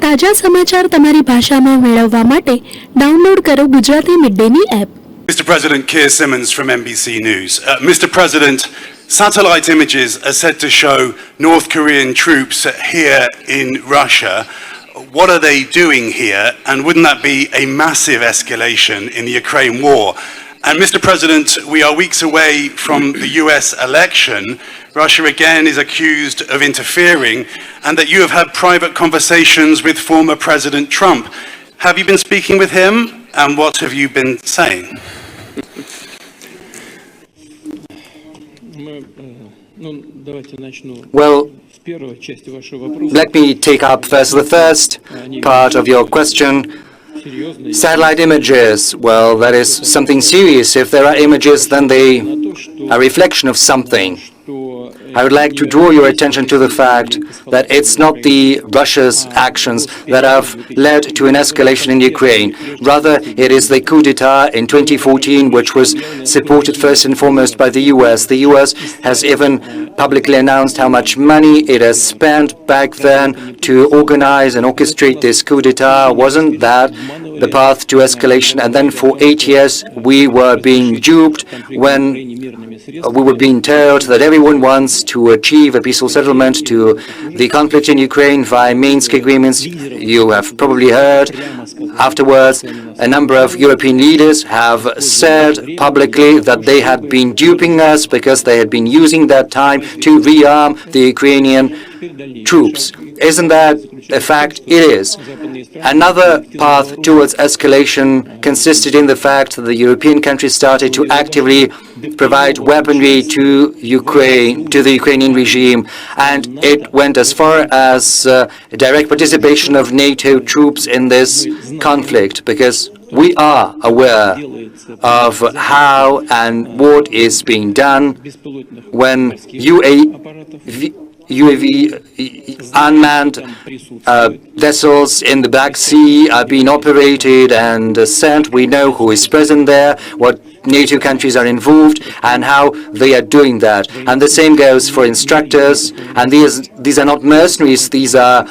તાજા સમાચાર તમારી ભાષામાં મેળવવા માટે ડાઉનલોડ કરો Gujarati mid Danny app. Mr. President, Keir Simmons from NBC News. Mr. President, satellite images are said to show North Korean troops here in Russia. What are they doing here? And wouldn't that be a massive escalation in the Ukraine war? And Mr. President, we are weeks away from the US election. Russia again is accused of interfering, and that you have had private conversations with former President Trump. Have you been speaking with him, and what have you been saying? Well, let me take up first the first part of your question. Satellite images, well, that is something serious. If there are images, then they are a reflection of something. I would like to draw your attention to the fact that it's not the Russia's actions that have led to an escalation in Ukraine. Rather, it is the coup d'etat in 2014, which was supported first and foremost by the US. The US has even publicly announced how much money it has spent back then to organize and orchestrate this coup d'etat. Wasn't that the path to escalation? And then for 8 years, we were being duped when we were being told that everyone wants to achieve a peaceful settlement to the conflict in Ukraine via Minsk agreements. You have probably heard afterwards a number of European leaders have said publicly that they had been duping us because they had been using that time to rearm the Ukrainian troops. Isn't that a fact? It is. Another path towards escalation consisted in the fact that the European countries started to actively provide weaponry to the Ukrainian regime, and it went as far as direct participation of NATO troops in this conflict, because we are aware of how and what is being done when UAV unmanned vessels in the Black Sea are being operated and sent. We know who is present there, what NATO countries are involved, and how they are doing that. And the same goes for instructors, and these are not mercenaries, these are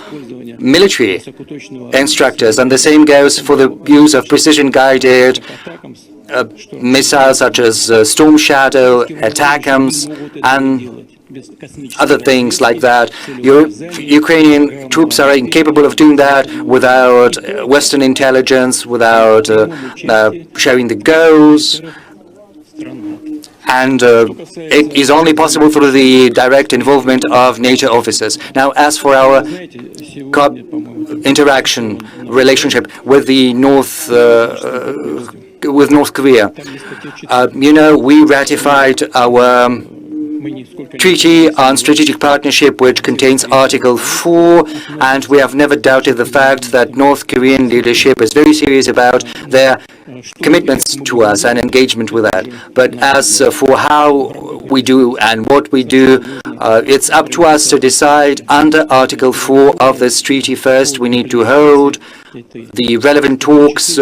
military instructors. And the same goes for the use of precision-guided missiles such as Storm Shadow, ATACMS, and other things like that. Ukrainian troops are incapable of doing that without Western intelligence, without sharing the goals, and it is only possible through the direct involvement of NATO officers. Now, as for our relationship with the North Korea, we ratified our Treaty on Strategic Partnership, which contains Article 4, and we have never doubted the fact that North Korean leadership is very serious about their commitments to us and engagement with that. But as for how we do and what we do, it's up to us to decide under Article 4 of this treaty. First, we need to hold the relevant talks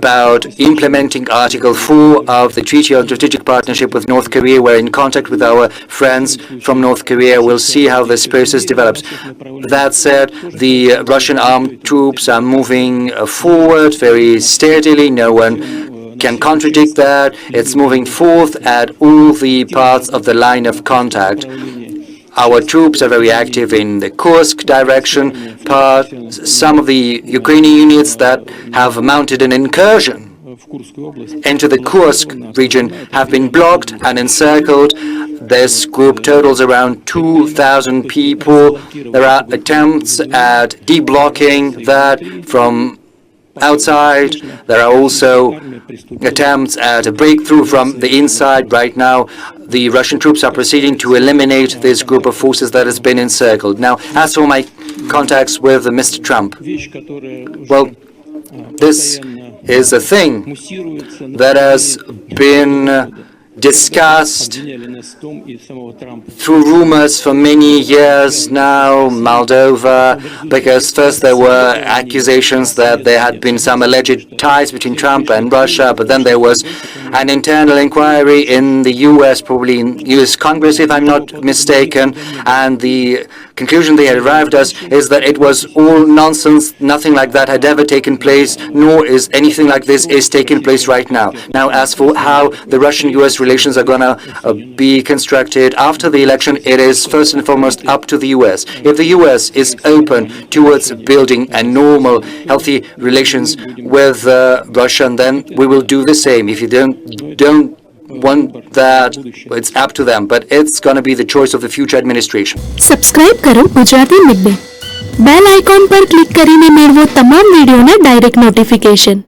about implementing Article 4 of the Treaty on Strategic Partnership with North Korea. We're in contact with our friends from North Korea. We'll see how this process develops. That said, the Russian armed troops are moving forward very steadily. No one can contradict that. It's moving forth at all the parts of the line of contact. Our troops are very active in the Kursk direction part. Some of the Ukrainian units that have mounted an incursion into the Kursk region have been blocked and encircled. This group totals around 2,000 people. There are attempts at deblocking that from outside. There are also attempts at a breakthrough from the inside. Right now, the Russian troops are proceeding to eliminate this group of forces that has been encircled. Now, as for my contacts with Mr. Trump, well, this is a thing that has been discussed through rumors for many years now, Moldova, because first there were accusations that there had been some alleged ties between Trump and Russia, but then there was an internal inquiry in the US, probably in US Congress, if I'm not mistaken, and the conclusion they had arrived at is that it was all nonsense. Nothing like that had ever taken place, nor is anything like this is taking place right now. Now, as for how the Russian-US relations are going to be constructed after the election, it is first and foremost up to the US. If the US is open towards building a normal, healthy relations with Russia, then we will do the same. If you don't want that, it's up to them, but it's going to be the choice of the future administration. Subscribe કરો Gujarati midday. Bell icon પર click કરીને મેળવો તમામ વિડીયોના direct notification.